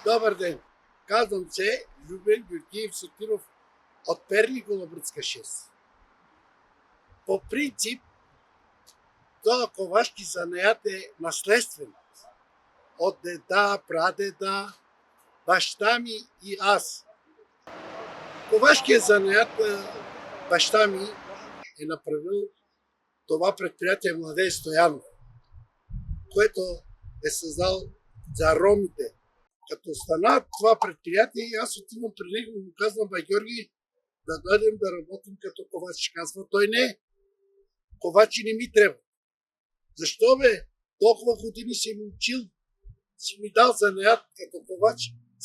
Добър ден! Казвам се Любен Георгиев Сотиров от Перник, Голобръцка 6. По принцип, този ковашки занаят е наследствен. От деда, прадеда, баща ми и аз. Ковашкият занаят баща ми е направил това предприятие Младен Стоянов, което е създал за ромите. Като стана това предприятие, аз отивам при него и му казвам: бай Георги, да дойдем да работим като ковач. Казва той: не, ковачи не ми трябва. Защо бе? Толкова години си ми учил, си ми дал занаят като ковач,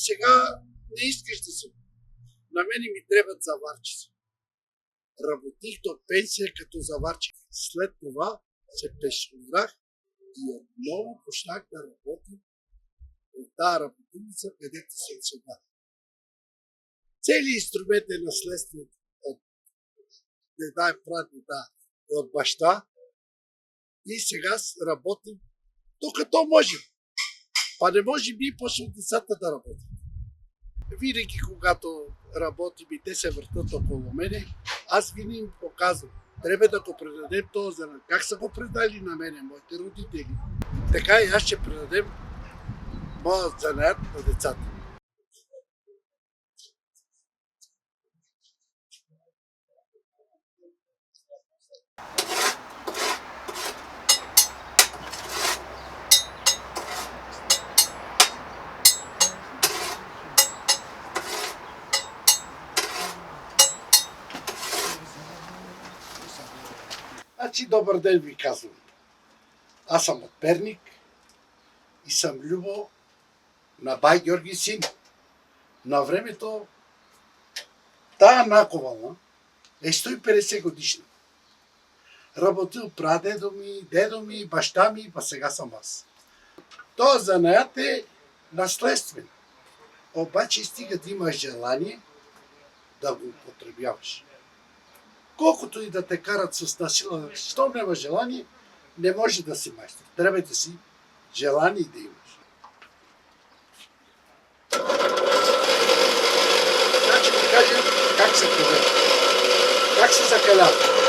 сега не искаш да се. На мене ми трябват заварчици. Работих до пенсия като заварчик. След това се пенсионирах и отново почнах да работим от тази работилница, където съм сега. Целият инструмент е наследствен от деда и прадеда и от баща. И сега работим докато можем. Па не може би и после от децата да работим. Винаги, когато работим и те се въртат около мене, аз винаги им показвам: трябва да го предадем този занаят. Как са го предали на мене моите родители, така и аз ще предадем моят занаят на децата. Значи, добър ден ви казвам. Аз съм от Перник и съм Любо на бай Георги син. На времето тая наковална е 150 годишна. Работил прадедо ми, дедо ми, баща ми, па сега съм аз. Този занаят е наследствен. Обаче стига да имаш желание да го употребяваш. Колкото и да те карат с насила, щом няма желание, не може да си майстор. Трябва да си желание да имаш. Значи да кажем как се кове, как се закалява.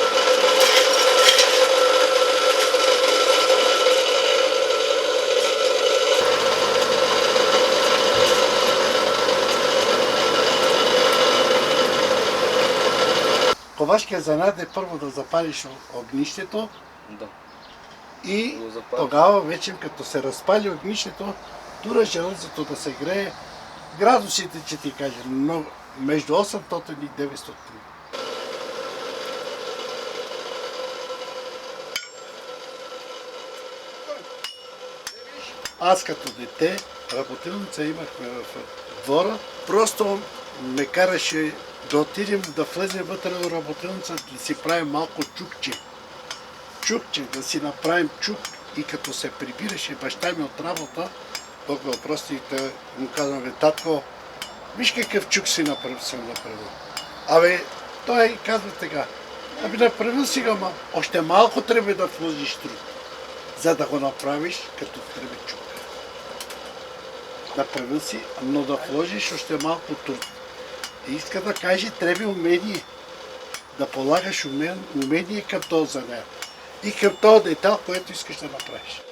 Ковашкият занаят е първо да запалиш огнището. Да. И тогава вече, като се разпали огнището, тура железото да се грее. Градусите, че ти кажа, но между 800 и 900. Аз като дете работилница имахме в двора. Просто ме караше да отидем да влезем вътре в работилница, да си правим малко чукче. Чукче, да си направим чук, и като се прибираше баща ми от работа, Бог ме опрости, и му казвам: татко, виж какъв чук съм направил. Абе, той казва така: аби направил сега, ма още малко трябва да вложиш труд, за да го направиш като трябва чук. Направил си, но да вложиш още малко труд. И иска да каже, трябва умение. Да полагаш умение към този занаят. И към този детал, който искаш да направиш.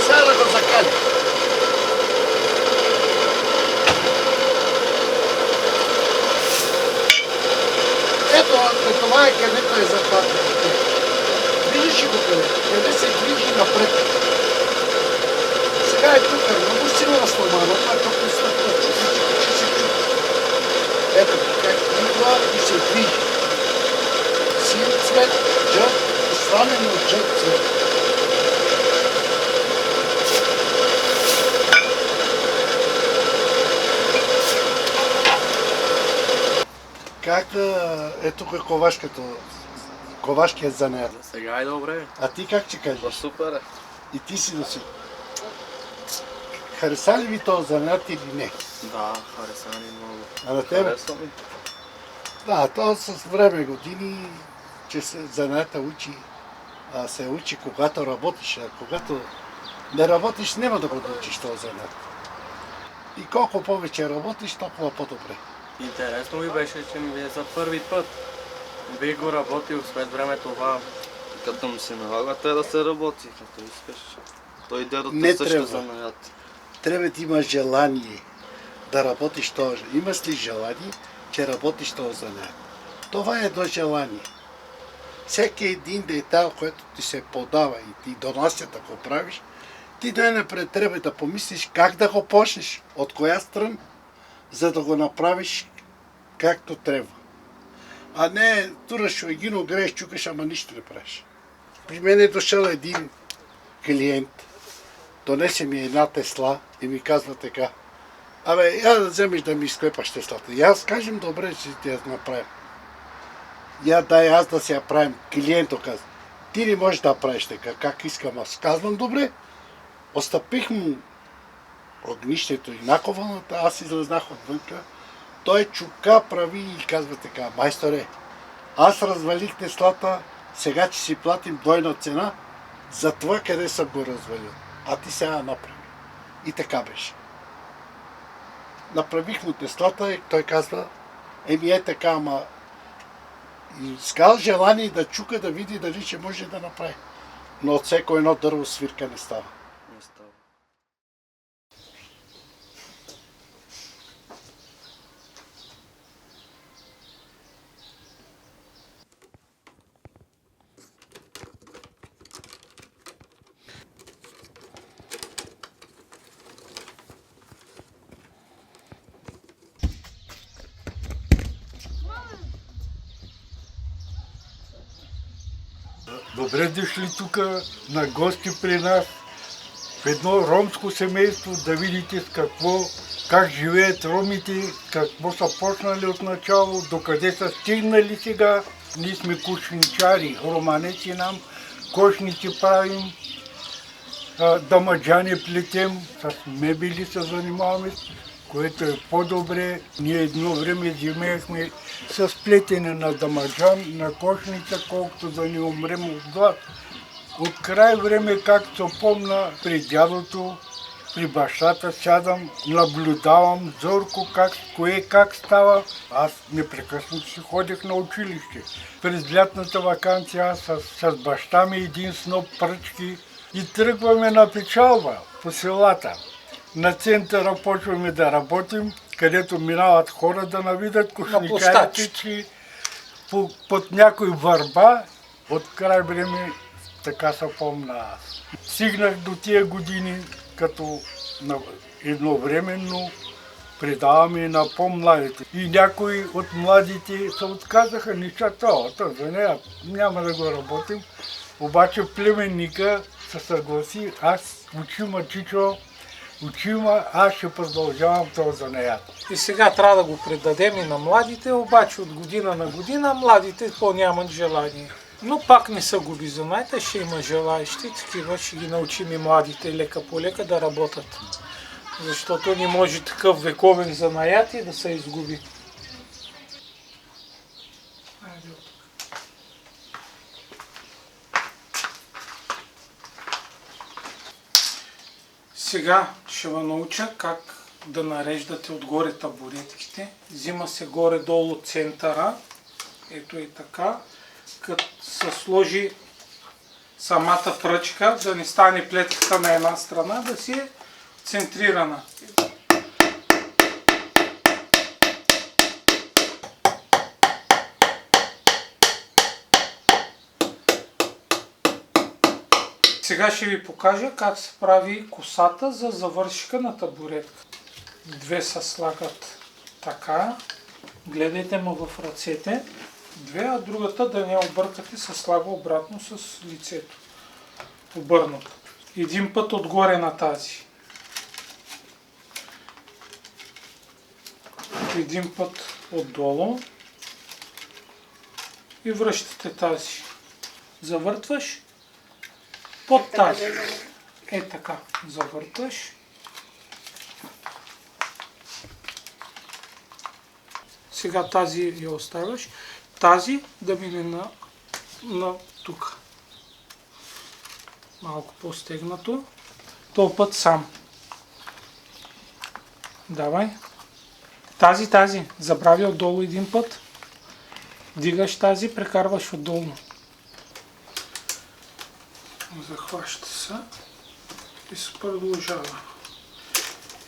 Сега да го закаля. Ето, това е където е западна. Виждаш ли го къде се движи напред. Сега е тук, много силна сломана, това е тук стъпва, че се чука. Ето как идва и се движи. Син цвет, жълт, сламен от жълт цвет. Как е тук ковашкият занаят? Сега е добре. А ти как ще кажеш? Супер е. И ти си носи. Хареса ли ви този занаят или не? Да, хареса ми много. А на тебе? Хареса ми. Да, то с време години, че се занаята учи, се учи когато работиш, а когато не работиш, няма да го научиш този занят. И колко повече работиш, толкова по-добре. Интересно ми беше, че ми е за първи път. Бих го работил след време това. Като му се налага, трябва да се работи, като искаш. Той дядото Не също трябва. занаят. Трябва да имаш желание да работиш този. Имаш ли желание, че работиш този занят? Това е едно желание. Всеки един детайл, който ти се подава и ти донася да го правиш, ти най-напред трябва да помислиш как да го почнеш, от коя страна, за да го направиш както трябва. А не тураш един огрееш, чукаш, ама нищо не правиш. При мен е дошъл един клиент, донесе ми една Тесла и ми казва така: абе, я да вземеш да ми изклепаш Теслата. И аз кажем, добре, че ти я направим. Я дай аз да си я правим. Клиентът казва: ти не можеш да правиш така, как искам аз. Казвам, добре. Остъпих му огнището и наковалната, аз излезнах отвънка. Той чука, прави и казва така: майсторе, аз развалих Теслата, сега че си платим двойна цена за това къде съм го развалил. А ти сега направи. И така беше. Направих му Теслата и той казва: еми е така, ама искал желание да чука, да види дали ще може да направи. Но от всеко едно дърво свирка не става. Не става. Добре дошли тук на гости при нас, в едно ромско семейство, да видите как живеят ромите, какво са почнали от начало, докъде са стигнали сега. Ние сме кошничари, романеци нам, кошници правим, дамаджани плетем, с мебели се занимаваме, което е по-добре. Ние едно време живеехме с плетене на дамаджан, на кошница, колкото да не умрем от глад. От край време, както помня, при дядото, при бащата сядам, наблюдавам зорко как става. Аз непрекъснато си ходих на училище. През лятната ваканция аз с баща ми един сноп пръчки и тръгваме на печалба по селата. На центъра почваме да работим, където минават хора да навидат кошничарите, че под някой върба от край време, така се помня аз. Стигнах до тия години, като едновременно предаваме на по-младите. И някои от младите се отказаха, нещата, за нея няма да го работим. Обаче племенника се съгласи: аз учима, чичо, учима, аз ще продължавам този занаят. И сега трябва да го предадем и на младите, обаче от година на година младите по-нямат желание. Но пак не са губи занаята, ще има желаещи, такива ще ги научим и младите лека по лека да работят. Защото не може такъв вековен занаят и да се изгуби. Сега ще ви науча как да нареждате отгоре табуретките. Взима се горе-долу центъра, ето и така, като се сложи самата пръчка, да не стане плетката на една страна, да си е центрирана. Сега ще ви покажа как се прави косата за завършика на табуретка. Две се слагат така, гледайте ме в ръцете, две, а другата да не объркате, се слага обратно с лицето, обърнато. Един път отгоре на тази. Един път отдолу и връщате тази. Завъртваш под тази. Е така, завърташ. Сега тази я оставяш. Тази да мине на тук. Малко по-стегнато. Този път сам. Давай. Тази. Забрави отдолу един път. Дигаш тази, прекарваш отдолу. Захваща се и се продължава.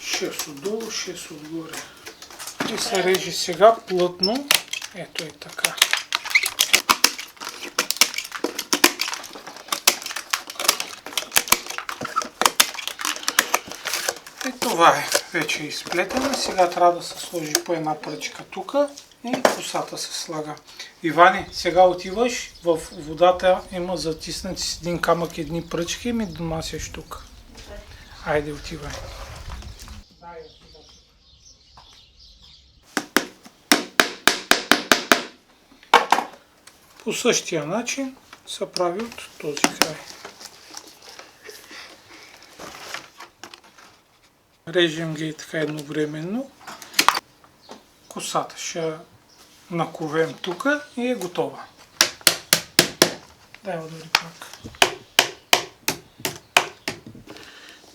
6 отдолу, 6 отгоре. И се реже сега плътно. Ето е така. И това е. Вече е изплетено. Сега трябва да се сложи по една пръчка тук и косата се слага. Иване, сега отиваш в водата, има затиснати с един камък едни пръчки и ми донасяш тук. Айде, отивай. По същия начин се прави от този край. Режем ги така едновременно. Косата ще наковем тук и е готова. Дай удари пак.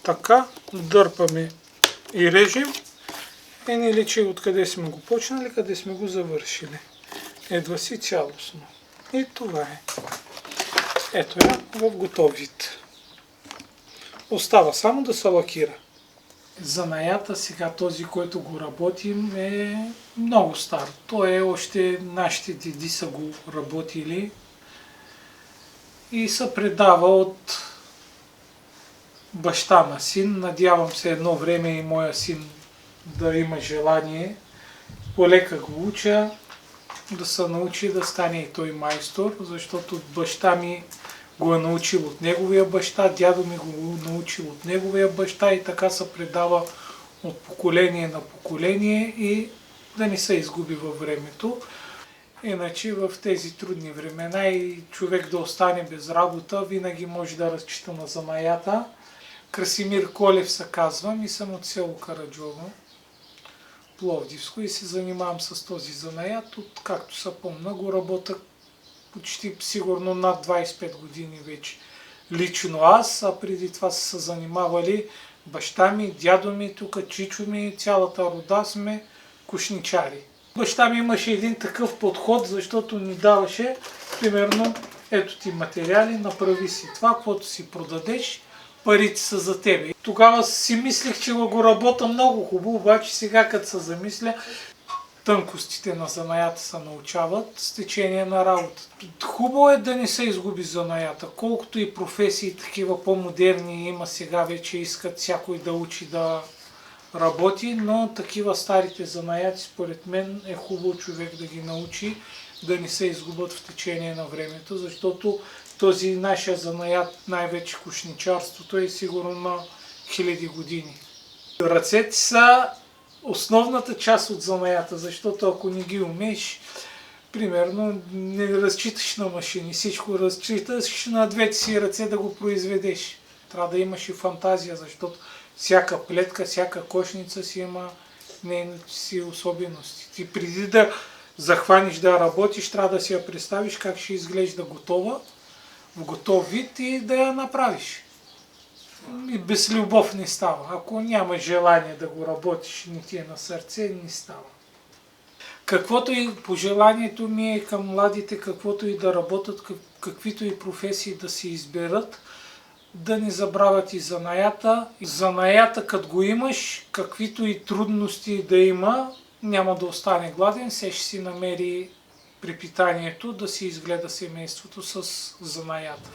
Така, дърпаме и режем. И не личи откъде сме го почнали, къде сме го завършили. Едва си цялостно. И това е. Ето я в готов вид. Остава само да се лакира. Занаята сега този, който го работим, е много стар. Той е още нашите деди са го работили и се предава от баща на син. Надявам се едно време и моя син да има желание. Полека го уча, да се научи да стане и той майстор, защото баща ми го е научил от неговия баща, дядо ми го научил от неговия баща и така се предава от поколение на поколение и да не се изгуби във времето. Иначе в тези трудни времена и човек да остане без работа, винаги може да разчита на занаята. Красимир Колев се казвам и съм от село Караджово, Пловдивско, и се занимавам с този занаят. Както се помня, го работя почти сигурно над 25 години вече. Лично аз, а преди това са се занимавали баща ми, дядо ми, тук чичо ми, цялата рода сме кошничари. Баща ми имаше един такъв подход, защото ни даваше, примерно, ето ти материали, направи си това, каквото си продадеш, парите са за тебе. Тогава си мислех, че го работя много хубаво, обаче сега като се замисля, тънкостите на занаята се научават с течение на работа. Хубаво е да не се изгуби занаята. Колкото и професии такива по-модерни има сега, вече искат всякой да учи да работи, но такива старите занаяти според мен е хубаво човек да ги научи, да не се изгубят в течение на времето, защото този нашия занаят, най-вече кошничарството, е сигурно на хиляди години. Ръцете са основната част от занаята, защото ако не ги умееш, примерно не разчиташ на машини, всичко разчиташ на двете си ръце да го произведеш. Трябва да имаш и фантазия, защото всяка плетка, всяка кошница си има нейните си особености. Ти преди да захванеш да работиш, трябва да си я представиш как ще изглежда готова, в готов вид и да я направиш. И без любов не става. Ако няма желание да го работиш, не ти е на сърце, не става. Каквото и пожеланието ми е към младите, каквото и да работят, каквито и професии да си изберат, да не забравят и занаята. Занаята, като го имаш, каквито и трудности да има, няма да остане гладен, се ще си намери препитанието да си изгледа семейството с занаята.